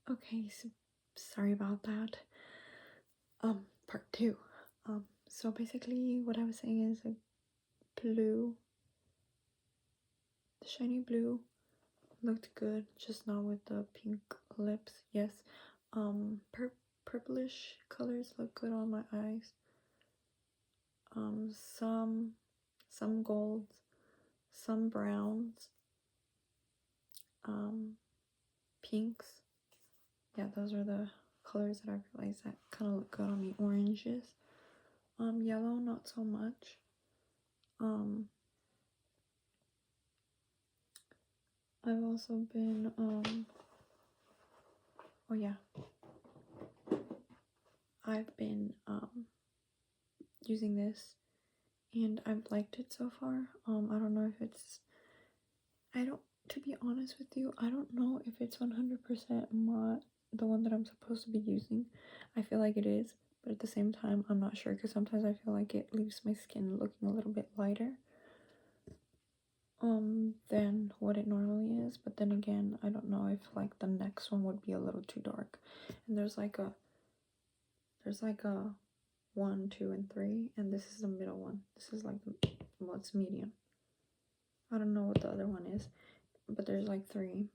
Okay, so sorry about that. Part two. So basically what I was saying is like blue, the shiny blue looked good, just not with the pink lips. Yes. Purplish colors look good on my eyes. Some golds, some browns, pinks. Yeah, those are the colors that I realized that kind of look good on me. Oranges. Yellow, not so much. I've also been, oh yeah, I've been, using this, and I've liked it so far. I don't know if it's, to be honest with you, I don't know if it's 100% the one that I'm supposed to be using. I feel like it is, but at the same time, I'm not sure, because sometimes I feel like it leaves my skin looking a little bit lighter than what it normally is. But then again, I don't know if like the next one would be a little too dark. And there's like a 1, 2, and 3, and this is the middle one. This is like well, it's medium. I don't know what the other one is, but there's like 3,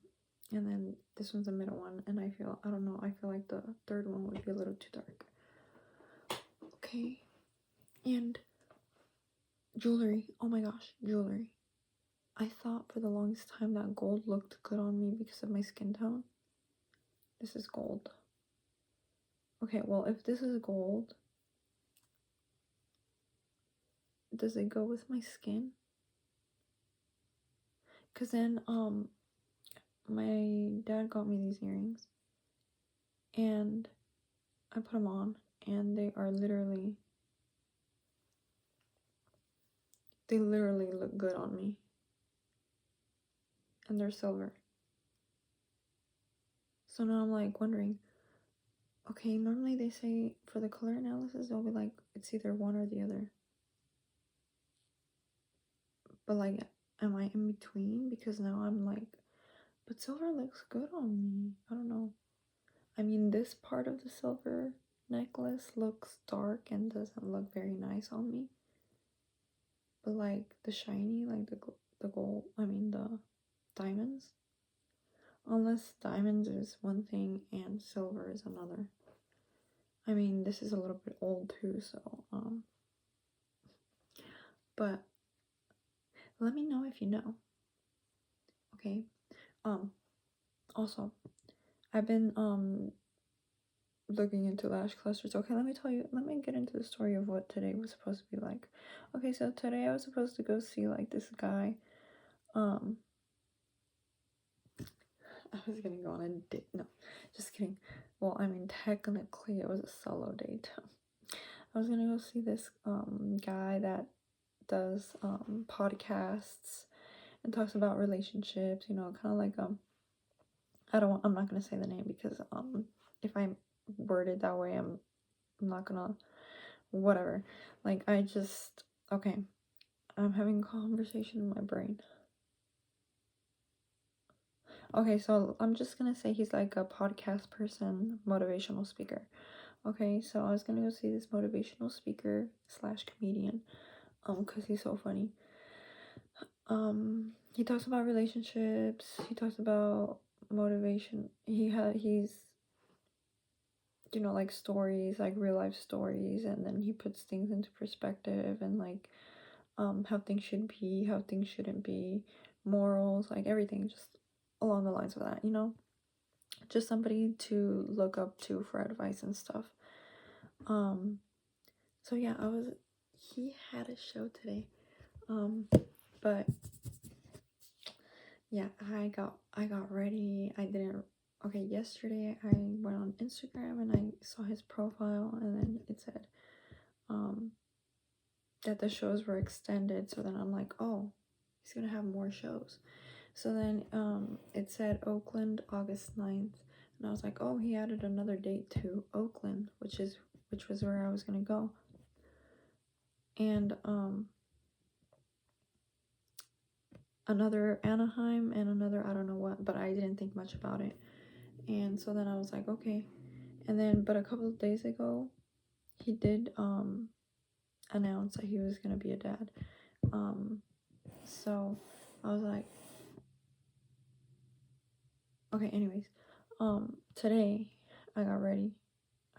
and then this one's the middle one. And I feel like the third one would be a little too dark. Okay. And jewelry, oh my gosh, jewelry. I thought for the longest time that gold looked good on me because of my skin tone. This is gold. Okay, well, if this is gold, does it go with my skin? Because then, my dad got me these earrings, and I put them on, and they literally look good on me. And they're silver. So now I'm like wondering, okay, normally they say for the color analysis, they'll be like, it's either one or the other. But like, am I in between? Because now I'm like, but silver looks good on me. I don't know. I mean, this part of the silver necklace looks dark and doesn't look very nice on me. But like the shiny, like the gold, the diamonds. Unless diamonds is one thing and silver is another. I mean, this is a little bit old too, so but let me know if you know. Okay. Also, I've been looking into lash clusters. Okay, let me get into the story of what today was supposed to be like. Okay, so today I was supposed to go see like this guy. I was gonna go on a date. No, just kidding. Well, I mean, technically it was a solo date. I was gonna go see this guy that does podcasts and talks about relationships, kind of like I'm not gonna say the name because if I word it that way, I'm not gonna, whatever. Like, okay, I'm having a conversation in my brain. Okay, so I'm just gonna say he's like a podcast person, motivational speaker. Okay, so I was gonna go see this motivational speaker / comedian, because he's so funny. He talks about relationships, he talks about motivation. He's like stories, like real life stories, and then he puts things into perspective, and like how things should be, how things shouldn't be, morals, like everything, just along the lines of that, just somebody to look up to for advice and stuff. So yeah, he had a show today, but yeah, I got ready. Yesterday I went on Instagram and I saw his profile, and then it said that the shows were extended. So then I'm like, oh, he's gonna have more shows. So then it said Oakland August 9th, and I was like, oh, he added another date to Oakland, which was where I was gonna go. And another Anaheim and another I don't know what, but I didn't think much about it. And so then I was like, okay. And then, but a couple of days ago, he did announce that he was gonna be a dad. So I was like, okay, anyways, today I got ready.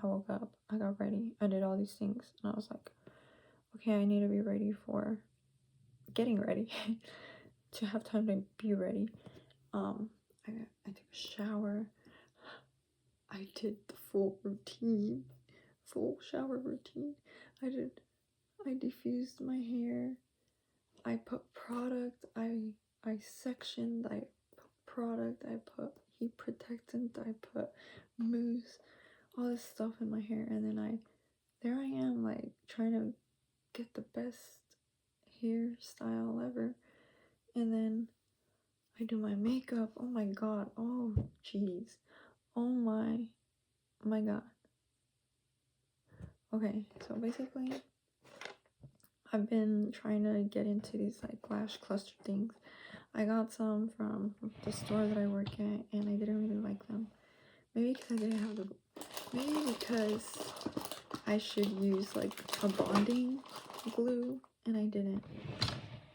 I woke up, I got ready, I did all these things, and I was like, okay, I need to be ready for getting ready to have time to be ready. I took a shower. I did the full shower routine. I diffused my hair. I put product. I sectioned. I put product. I put heat protectant. I put mousse. All this stuff in my hair, and then there I am, like trying to get the best hairstyle ever, and then I do my makeup. Oh my god. Oh jeez. Oh my god. Okay, so basically I've been trying to get into these like lash cluster things. I got some from the store that I work at, and I didn't really like them. Maybe because I didn't have the. Maybe because I should use like a bonding glue, and I didn't.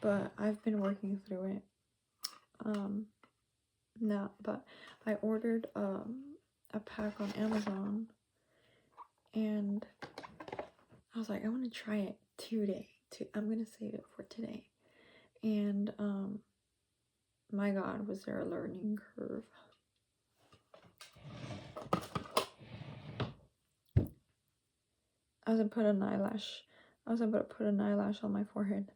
But I've been working through it. No, but I ordered a pack on Amazon, and I was like, I want to try it today. I'm gonna save it for today. And my god, was there a learning curve. I was gonna put an eyelash. I was about to put an eyelash on my forehead.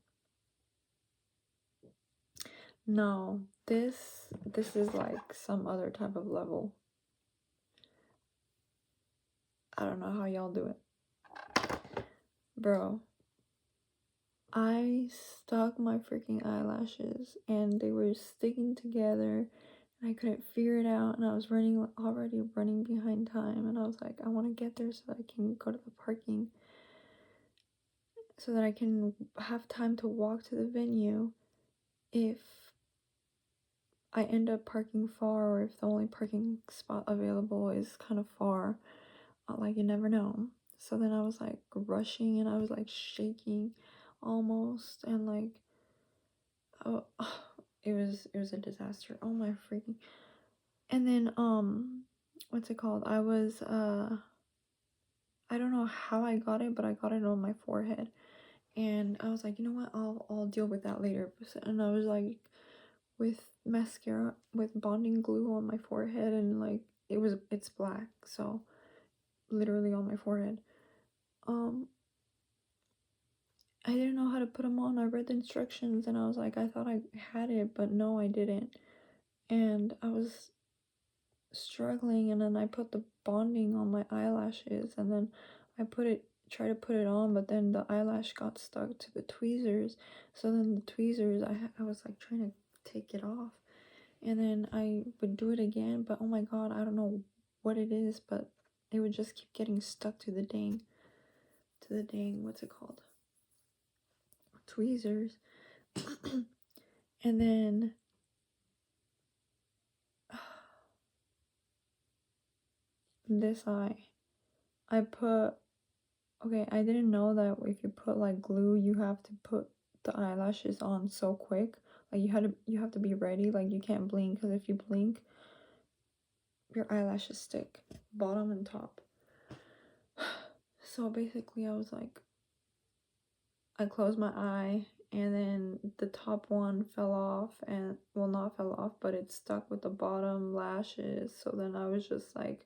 No, this is like some other type of level. I don't know how y'all do it. Bro, I stuck my freaking eyelashes and they were sticking together and I couldn't figure it out, and I was already running behind time, and I was like, I want to get there so that I can go to the parking, so that I can have time to walk to the venue if I end up parking far, or if the only parking spot available is kind of far. Like, you never know. So then I was like rushing, and I was like shaking almost, and like, oh, it was a disaster. Oh my freaking. And then what's it called? I don't know how I got it, but I got it on my forehead. And I was like, you know what, I'll deal with that later. And I was like, with mascara, with bonding glue on my forehead, and like it's black, so literally on my forehead. I didn't know how to put them on. I read the instructions and I was like, I thought I had it, but no, I didn't. And I was struggling, and then I put the bonding on my eyelashes, and then I try to put it on, but then the eyelash got stuck to the tweezers. So then the tweezers, I was like trying to take it off, and then I would do it again, but oh my god, I don't know what it is, but it would just keep getting stuck to the dang what's it called, tweezers. And then this eye, I put, okay, I didn't know that if you put like glue, you have to put the eyelashes on so quick. Like, you have to be ready. Like, you can't blink, because if you blink, your eyelashes stick, bottom and top. So basically I was like, I closed my eye, and then the top one fell off, and well, not fell off, but it stuck with the bottom lashes. So then I was just like,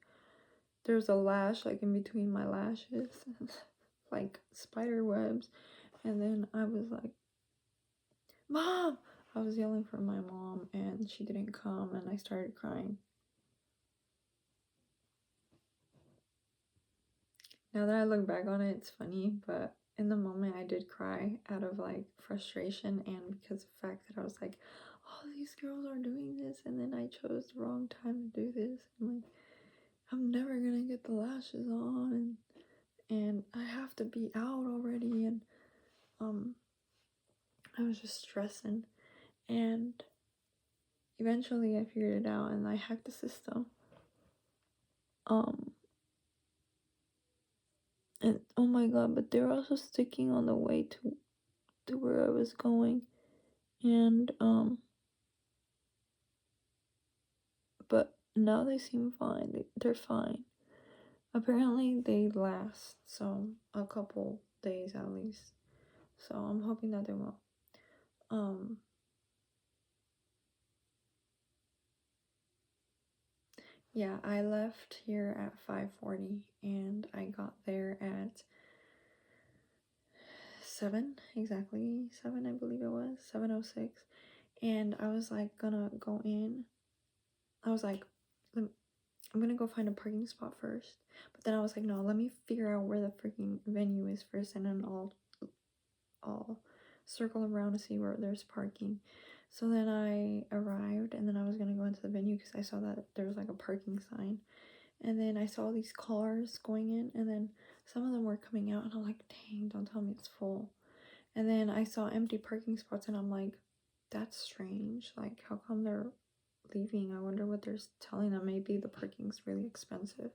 there's a lash like in between my lashes, like spider webs. And then I was like, Mom! I was yelling for my mom, and she didn't come, and I started crying. Now that I look back on it, it's funny, but in the moment I did cry out of like frustration, and because of the fact that I was like, all these girls are doing this, and then I chose the wrong time to do this, and like, I'm never gonna get the lashes on, and I have to be out already, and I was just stressing, and eventually I figured it out, and I hacked the system, and oh my god, but they're also sticking on the way to where I was going. And but now they seem fine. They're fine. Apparently they last, so a couple days at least. So I'm hoping that they will. Yeah, I left here at 5:40 and I got there at 7, exactly 7, I believe it was 7:06. And I was like gonna go in. I was like, I'm gonna go find a parking spot first. But then I was like, no, let me figure out where the freaking venue is first, and then I'll circle around to see where there's parking. So then I arrived, and then I was gonna go into the venue because I saw that there was like a parking sign. And then I saw these cars going in, and then some of them were coming out, and I'm like, dang, don't tell me it's full. And then I saw empty parking spots, and I'm like, that's strange. Like, how come they're leaving? I wonder what they're telling them. Maybe the parking's really expensive.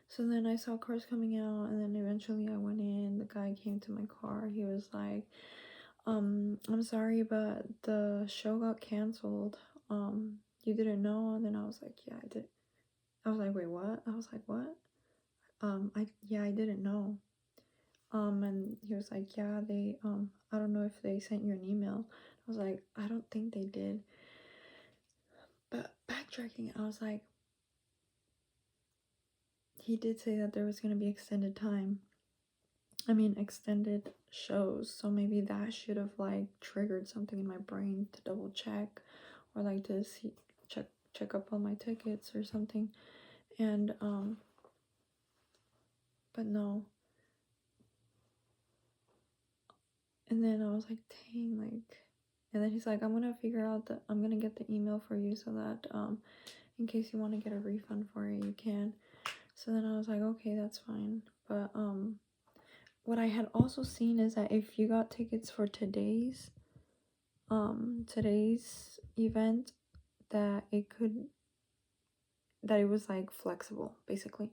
So then I saw cars coming out, and then eventually I went in. The guy came to my car. He was like, I'm sorry, but the show got canceled. You didn't know? And then I was like, yeah, I did. I was like, wait, what? I was like, what? I didn't know. And he was like, yeah, they, I don't know if they sent you an email. I was like, I don't think they did. But backtracking, I was like, he did say that there was going to be extended shows, so maybe that should have like triggered something in my brain to double check, or like to see check up on my tickets or something. And but no. And then I was like, dang, like, and then he's like, I'm gonna get the email for you so that in case you want to get a refund for it, you can. So then I was like, okay, that's fine. But what I had also seen is that if you got tickets for today's event, that it was like flexible, basically,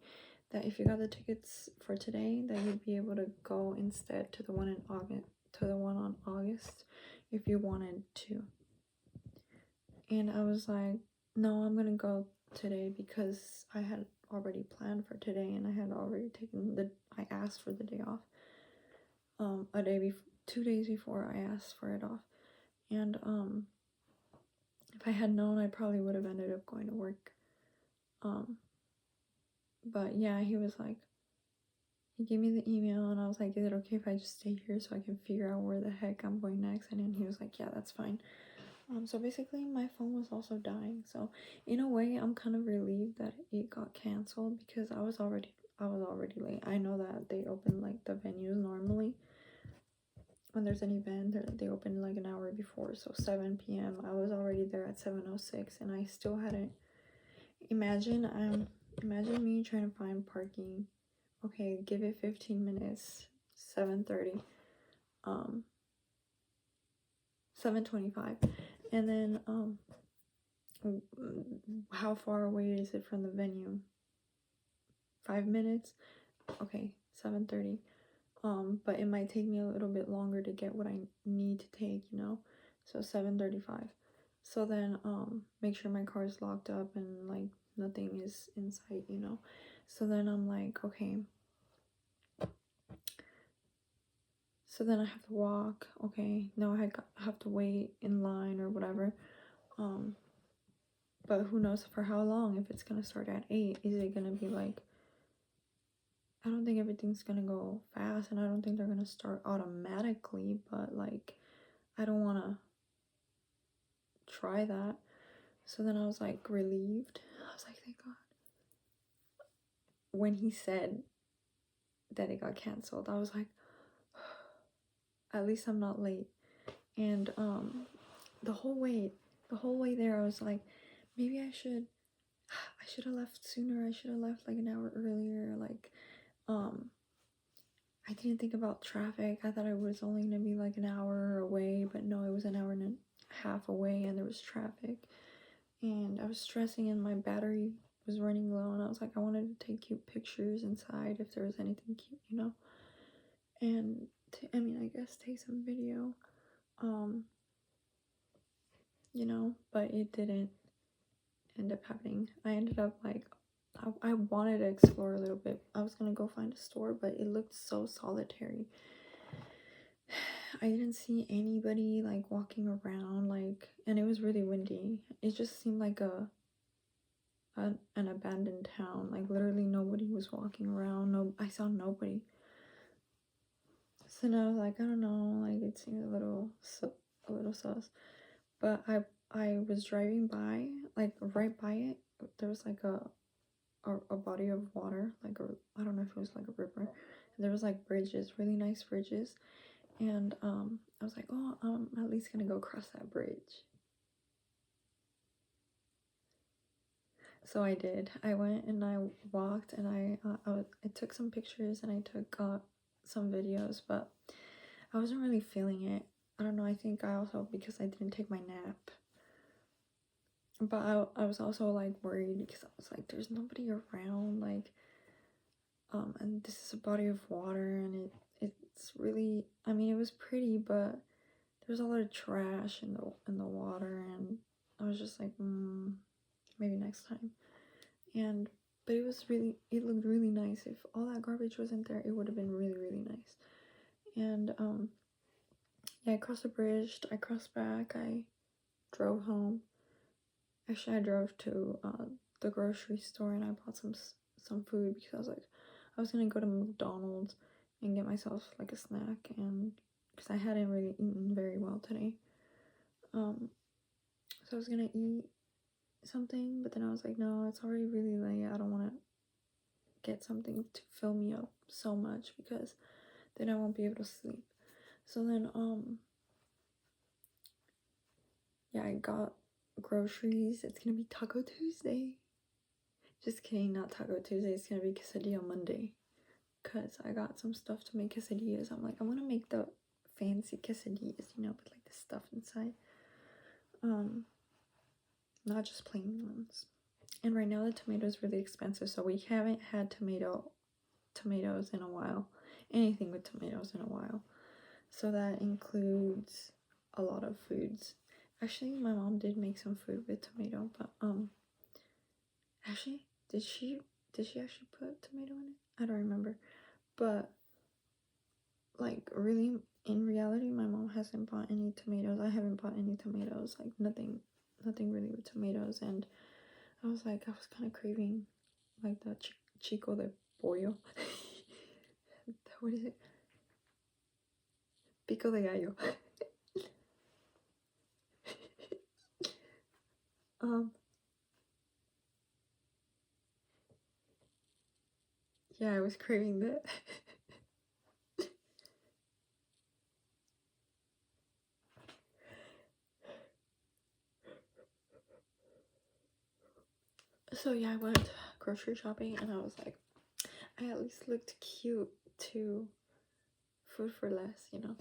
that if you got the tickets for today, that you'd be able to go instead to the one on August if you wanted to. And I was like, no, I'm gonna go today because I had already planned for today, and I had already I asked for the day off. 2 days before I asked for it off. And if I had known, I probably would have ended up going to work. But yeah, he gave me the email, and I was like, is it okay if I just stay here so I can figure out where the heck I'm going next? And then he was like, yeah, that's fine. So basically my phone was also dying. So in a way, I'm kind of relieved that it got canceled because I was already late. I know that they open like the venues normally. When there's an event, they open like an hour before, so 7 p.m. I was already there at 7:06, and I still hadn't. Imagine me trying to find parking. Okay, give it 15 minutes. 7:30. 7:25, and then how far away is it from the venue? 5 minutes. Okay, 7:30. But it might take me a little bit longer to get what I need to take, so 7:35. So then make sure my car is locked up and like nothing is in sight, so then I'm like, okay, so then I have to walk. Okay, now I have to wait in line or whatever. But who knows for how long? If it's gonna start at 8, is it gonna be like, I don't think everything's gonna go fast, and I don't think they're gonna start automatically, but like, I don't wanna try that. So then I was like relieved. I was like, thank God. When he said that it got canceled, I was like, at least I'm not late. And the whole way there, I was like, maybe I should have left sooner. I should have left like an hour earlier. Like, I didn't think about traffic. I thought it was only gonna be like an hour away, but no, it was an hour and a half away, and there was traffic. And I was stressing, and my battery was running low, and I was like, I wanted to take cute pictures inside if there was anything cute, you know, and I mean, I guess take some video, you know, but it didn't end up happening. I ended up like, I wanted to explore a little bit. I was gonna go find a store, but it looked so solitary. I didn't see anybody like walking around, like, and it was really windy. It just seemed like an abandoned town. Like literally nobody was walking around. No, I saw nobody. So then I was like, I don't know, like it seemed a little sus. But I was driving by, like right by it, there was like a body of water, like I don't know if it was like a river. And there was like bridges, really nice bridges. And I was like, oh, I'm at least gonna go across that bridge. So I did. I went and I walked, and I took some pictures, and I took some videos, but I wasn't really feeling it. I don't know. I think I also, because I didn't take my nap, but I was also like worried because I was like, there's nobody around, like, and this is a body of water, and it's really, I mean, it was pretty, but there's a lot of trash in the water, and I was just like, maybe next time. And but it looked really nice. If all that garbage wasn't there, it would have been really, really nice. And yeah, I crossed the bridge, I crossed back, I drove home. Actually, I drove to the grocery store, and I bought some food because I was like, I was gonna go to McDonald's and get myself like a snack, and because I hadn't really eaten very well today. So I was gonna eat something, but then I was like, no, it's already really late. I don't want to get something to fill me up so much because then I won't be able to sleep. So then yeah, I got groceries. It's gonna be Taco Tuesday. Just kidding, not Taco Tuesday. It's gonna be Quesadilla Monday, because I got some stuff to make quesadillas. I'm like, I want to make the fancy quesadillas, you know, with like the stuff inside, not just plain ones. And right now the tomato is really expensive, so we haven't had tomatoes in a while, anything with tomatoes in a while. So that includes a lot of foods. Actually, my mom did make some food with tomato, but actually, did she actually put tomato in it? I don't remember. But like really, in reality, my mom hasn't bought any tomatoes. I haven't bought any tomatoes. Like nothing really with tomatoes. And I was like, I was kind of craving like the chico de pollo. What is it? Pico de gallo. Yeah, I was craving that. So yeah, I went grocery shopping, and I was like, I at least looked cute to food for less, you know.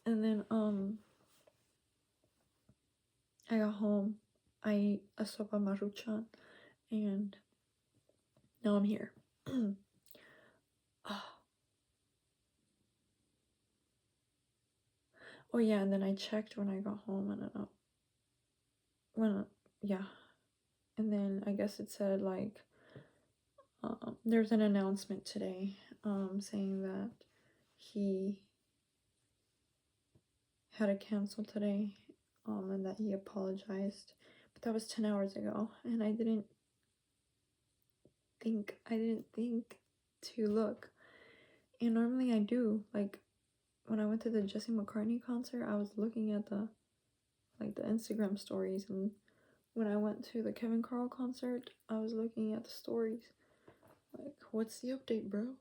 And then I got home, I ate a sopa maruchan, and now I'm here. Oh yeah, and then I checked when I got home, and yeah, and then I guess it said like there's an announcement today saying that he had to cancel today, and that he apologized, but that was 10 hours ago, and I didn't think to look. And normally I do. Like when I went to the Jesse McCartney concert, I was looking at the Instagram stories, and when I went to the Kevin Carl concert, I was looking at the stories. Like, what's the update, bro?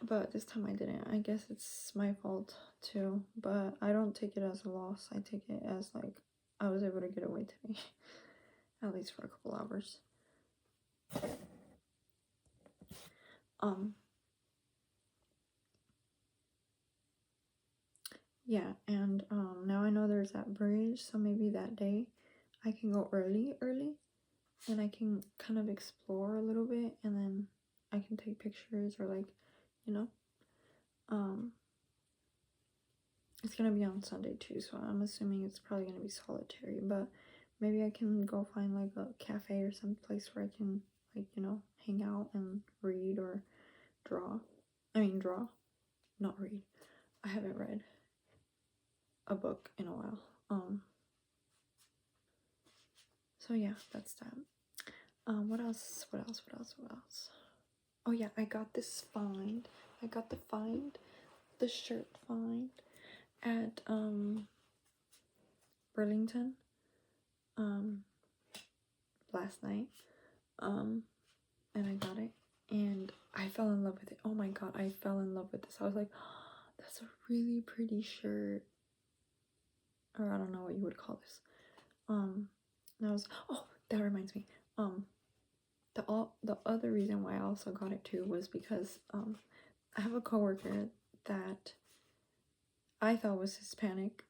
But this time I didn't. I guess it's my fault too, but I don't take it as a loss. I take it as like I was able to get away today. At least for a couple hours. Yeah, and now I know there's that bridge, so maybe that day I can go early, and I can kind of explore a little bit, and then I can take pictures or like, you know. It's gonna be on Sunday too, so I'm assuming it's probably gonna be solitary, but maybe I can go find like a cafe or some place where I can, like, you know, hang out and read or draw. Draw, not read. I haven't read a book in a while. So yeah, that's that. What else? Oh yeah, I got this find. I got the shirt find at Burlington last night. And I got it, and I fell in love with it. Oh my god, I fell in love with this. I was like, oh, that's a really pretty shirt, or I don't know what you would call this. And I was, oh, that reminds me. The other reason why I also got it too was because I have a coworker that I thought was Hispanic,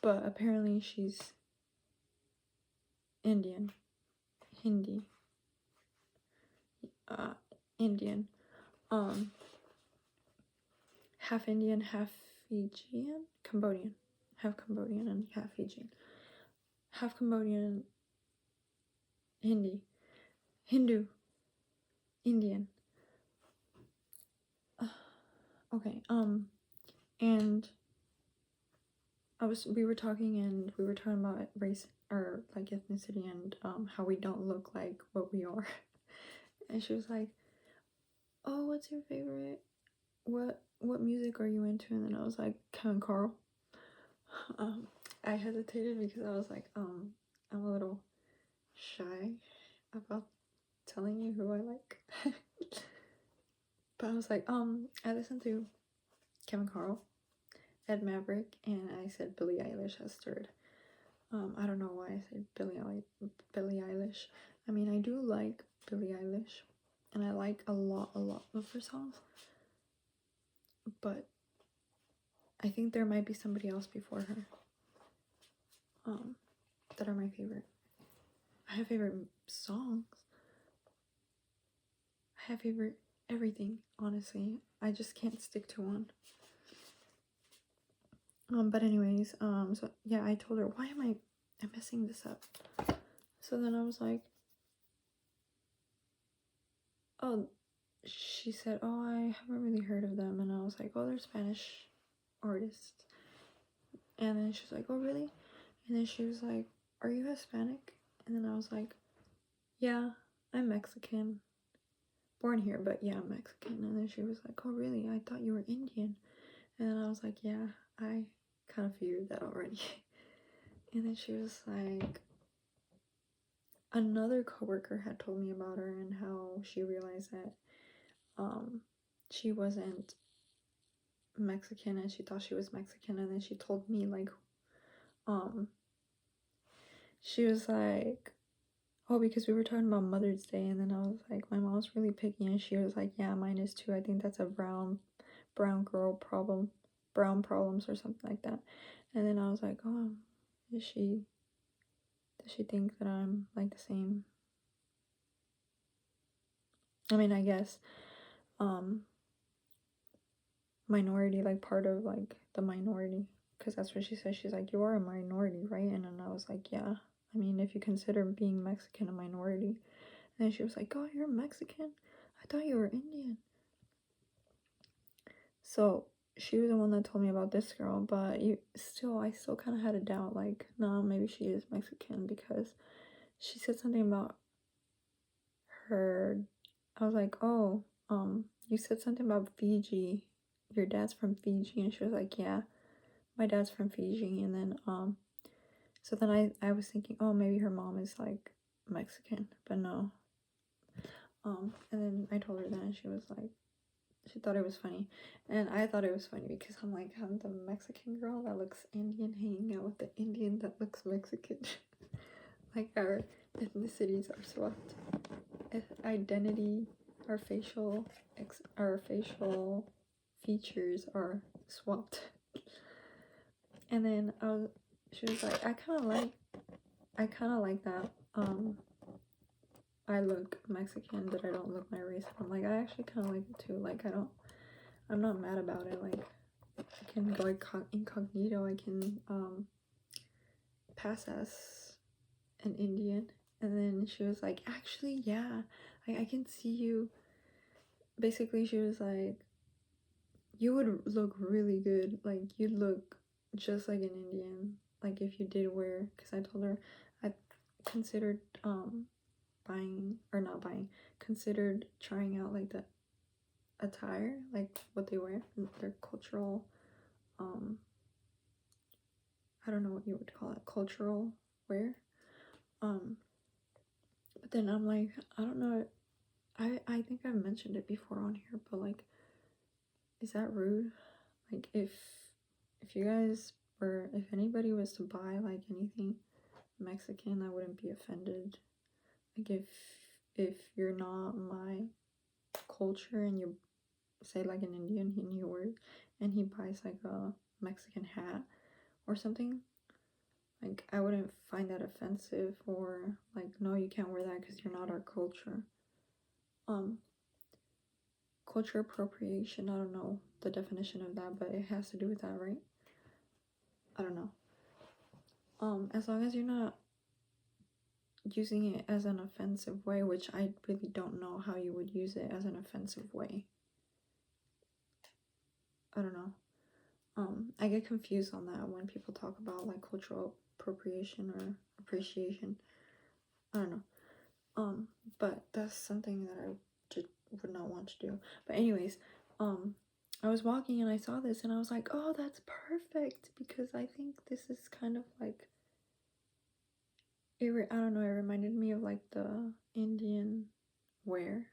but apparently she's Indian, Hindi, Indian, half Indian, half Fijian, Cambodian, half Cambodian and half Fijian, half Cambodian, Hindu, Indian. Okay, and we were talking about race or like ethnicity and how we don't look like what we are. And she was like, "Oh, what's your favorite? What music are you into?" And then I was like, Kevin Carl. I hesitated because I was like, I'm a little shy about telling you who I like. But I was like, I listened to Kevin Carl, Ed Maverick, and I said Billie Eilish as third. I don't know why I said Billie Eilish. I mean, I do like Billie Eilish, and I like a lot of her songs. But I think there might be somebody else before her, that are my favorite. I have favorite songs. I have favorite everything, honestly. I just can't stick to one. But anyways, so yeah, I told her, why am I messing this up? So then I was like, oh, she said, oh, I haven't really heard of them. And I was like, oh, they're Spanish artists. And then she was like, oh, really? And then she was like, are you Hispanic? And then I was like, yeah, I'm Mexican. Born here, but yeah, I'm Mexican. And then she was like, oh, really? I thought you were Indian. And then I was like, yeah, I kind of figured that already. And then she was like, another coworker had told me about her and how she realized that she wasn't Mexican and she thought she was Mexican. And then she told me, like, she was like, oh, because we were talking about Mother's Day, and then I was like, my mom's really picky, and she was like, yeah, mine is too. I think that's a brown girl problem, brown problems or something like that. And then I was like, oh, does she think that I'm like the same? I mean, I guess minority, like part of like the minority, because that's what she said. She's like, you are a minority, right? And then I was like, yeah, I mean, if you consider being Mexican a minority. And then she was like, oh, you're Mexican? I thought you were Indian. So she was the one that told me about this girl, but I still kind of had a doubt, like, no, maybe she is Mexican, because she said something about her. I was like, oh, you said something about Fiji. Your dad's from Fiji. And she was like, yeah, my dad's from Fiji. And then so then I was thinking, oh, maybe her mom is like Mexican, but no. And then I told her that, and she was like, she thought it was funny, and I thought it was funny because I'm like, I'm the Mexican girl that looks Indian hanging out with the Indian that looks Mexican. Like, our ethnicities are swapped. Identity, our facial features are swapped. And then she was like, I kind of like that I look Mexican, that I don't look my race. I'm like, I actually kind of like it too. Like, I'm not mad about it. Like, I can go incognito. I can pass as an Indian. And then she was like, actually, yeah, I can see you. Basically, she was like, you would look really good. Like, you'd look just like an Indian. Like, if you did wear, because I told her I considered buying, or not buying, considered trying out like the attire, like what they wear, their cultural, I don't know what you would call it, cultural wear. But then I'm like, I don't know, I think I've mentioned it before on here, but like, is that rude? Like, if you guys were, if anybody was to buy like anything Mexican, I wouldn't be offended. Like, if you're not my culture and you say like an Indian, and he buys like a Mexican hat or something, like, I wouldn't find that offensive, or like, no, you can't wear that because you're not our culture. Culture appropriation, I don't know the definition of that, but it has to do with that, right? I don't know. As long as you're not using it as an offensive way, which I really don't know how you would use it as an offensive way. I don't know. I get confused on that when people talk about like cultural appropriation or appreciation. I don't know. But that's something that I just would not want to do. But anyways, I was walking and I saw this and I was like, oh, that's perfect, because I think this is kind of like, I don't know, it reminded me of like the Indian wear,